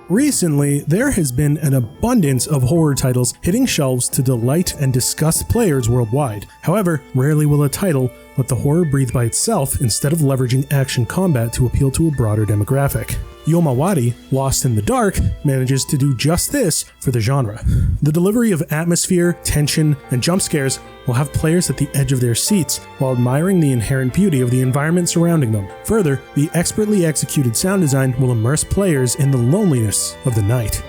Recently, there has been an abundance of horror titles hitting shelves to delight and disgust players worldwide. However, rarely will a title let the horror breathe by itself instead of leveraging action combat to appeal to a broader demographic. Yomawari, Lost in the Dark, manages to do just this for the genre. The delivery of atmosphere, tension, and jump scares will have players at the edge of their seats while admiring the inherent beauty of the environment surrounding them. Further, the expertly executed sound design will immerse players in the loneliness of the night.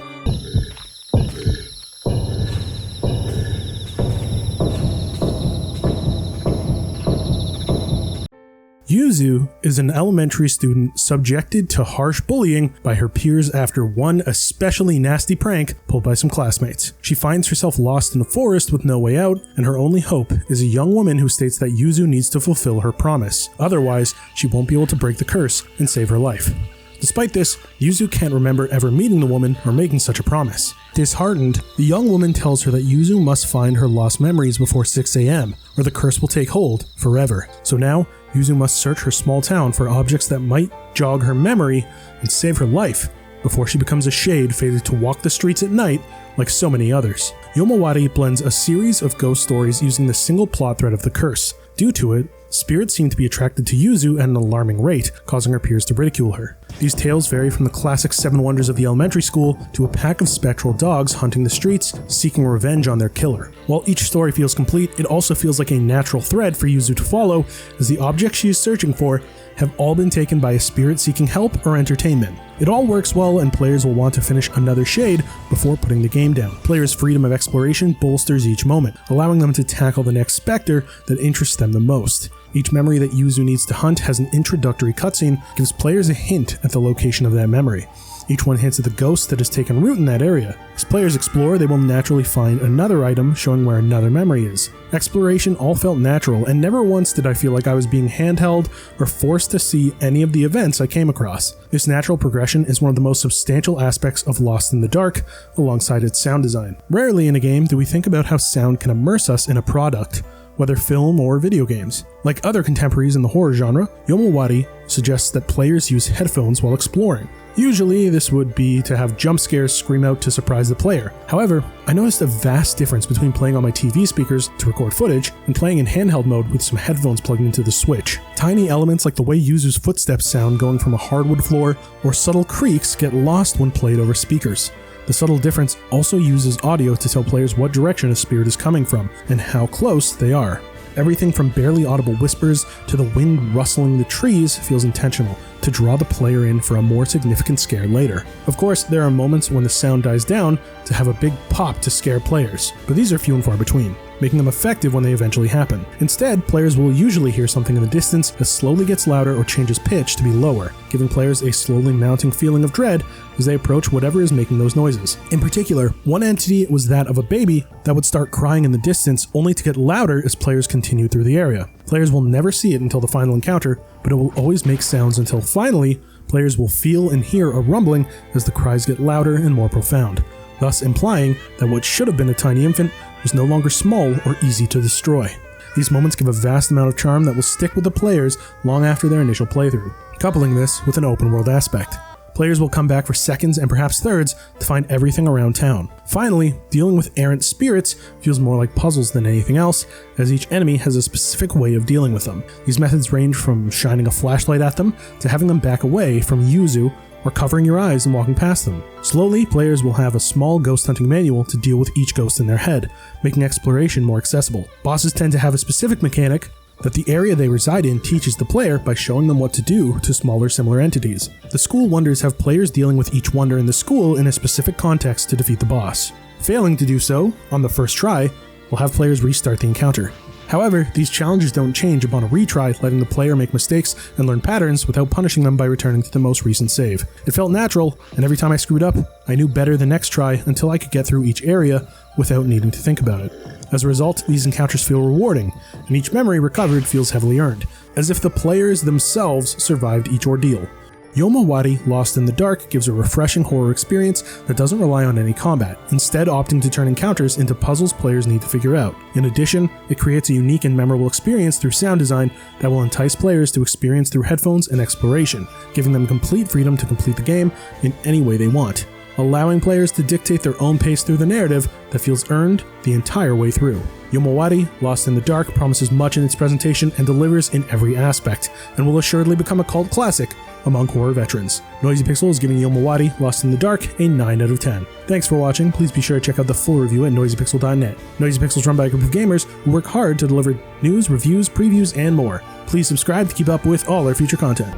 Yuzu is an elementary student subjected to harsh bullying by her peers after one especially nasty prank pulled by some classmates. She finds herself lost in a forest with no way out, and her only hope is a young woman who states that Yuzu needs to fulfill her promise. Otherwise, she won't be able to break the curse and save her life. Despite this, Yuzu can't remember ever meeting the woman or making such a promise. Disheartened, the young woman tells her that Yuzu must find her lost memories before 6 a.m., or the curse will take hold forever. So now, Yuzu must search her small town for objects that might jog her memory and save her life before she becomes a shade fated to walk the streets at night like so many others. Yomawari blends a series of ghost stories using the single plot thread of the curse. Due to it, spirits seem to be attracted to Yuzu at an alarming rate, causing her peers to ridicule her. These tales vary from the classic 7 wonders of the elementary school to a pack of spectral dogs hunting the streets, seeking revenge on their killer. While each story feels complete, it also feels like a natural thread for Yuzu to follow, as the objects she is searching for have all been taken by a spirit seeking help or entertainment. It all works well, and players will want to finish another shade before putting the game down. Players' freedom of exploration bolsters each moment, allowing them to tackle the next specter that interests them the most. Each memory that Yuzu needs to hunt has an introductory cutscene, gives players a hint at the location of that memory. Each one hints at the ghost that has taken root in that area. As players explore, they will naturally find another item showing where another memory is. Exploration all felt natural, and never once did I feel like I was being handheld or forced to see any of the events I came across. This natural progression is one of the most substantial aspects of Lost in the Dark, alongside its sound design. Rarely in a game do we think about how sound can immerse us in a product, whether film or video games. Like other contemporaries in the horror genre, Yomawari suggests that players use headphones while exploring. Usually, this would be to have jump scares scream out to surprise the player. However, I noticed a vast difference between playing on my TV speakers to record footage and playing in handheld mode with some headphones plugged into the Switch. Tiny elements like the way Yuzu's footsteps sound going from a hardwood floor or subtle creaks get lost when played over speakers. The subtle difference also uses audio to tell players what direction a spirit is coming from and how close they are. Everything from barely audible whispers to the wind rustling the trees feels intentional, to draw the player in for a more significant scare later. Of course, there are moments when the sound dies down to have a big pop to scare players, but these are few and far between, making them effective when they eventually happen. Instead, players will usually hear something in the distance that slowly gets louder or changes pitch to be lower, giving players a slowly mounting feeling of dread as they approach whatever is making those noises. In particular, one entity was that of a baby that would start crying in the distance only to get louder as players continue through the area. Players will never see it until the final encounter, but it will always make sounds until finally, players will feel and hear a rumbling as the cries get louder and more profound, thus implying that what should have been a tiny infant was no longer small or easy to destroy. These moments give a vast amount of charm that will stick with the players long after their initial playthrough, coupling this with an open world aspect. Players will come back for seconds and perhaps thirds to find everything around town. Finally, dealing with errant spirits feels more like puzzles than anything else, as each enemy has a specific way of dealing with them. These methods range from shining a flashlight at them to having them back away from Yuzu or covering your eyes and walking past them. Slowly, players will have a small ghost hunting manual to deal with each ghost in their head, making exploration more accessible. Bosses tend to have a specific mechanic that the area they reside in teaches the player by showing them what to do to smaller similar entities. The school wonders have players dealing with each wonder in the school in a specific context to defeat the boss. Failing to do so, on the first try, will have players restart the encounter. However, these challenges don't change upon a retry, letting the player make mistakes and learn patterns without punishing them by returning to the most recent save. It felt natural, and every time I screwed up, I knew better the next try until I could get through each area without needing to think about it. As a result, these encounters feel rewarding, and each memory recovered feels heavily earned, as if the players themselves survived each ordeal. Yomawari Lost in the Dark gives a refreshing horror experience that doesn't rely on any combat, instead opting to turn encounters into puzzles players need to figure out. In addition, it creates a unique and memorable experience through sound design that will entice players to experience through headphones and exploration, giving them complete freedom to complete the game in any way they want. allowing players to dictate their own pace through the narrative that feels earned the entire way through. Yomawari, Lost in the Dark, promises much in its presentation and delivers in every aspect, and will assuredly become a cult classic among horror veterans. Noisy Pixel is giving Yomawari, Lost in the Dark, a 9 out of 10. Thanks for watching. Please be sure to check out the full review at noisypixel.net. Noisy Pixel is run by a group of gamers who work hard to deliver news, reviews, previews, and more. Please subscribe to keep up with all our future content.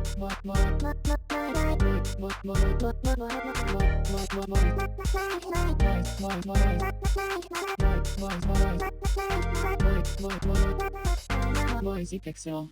Noisy Pixel.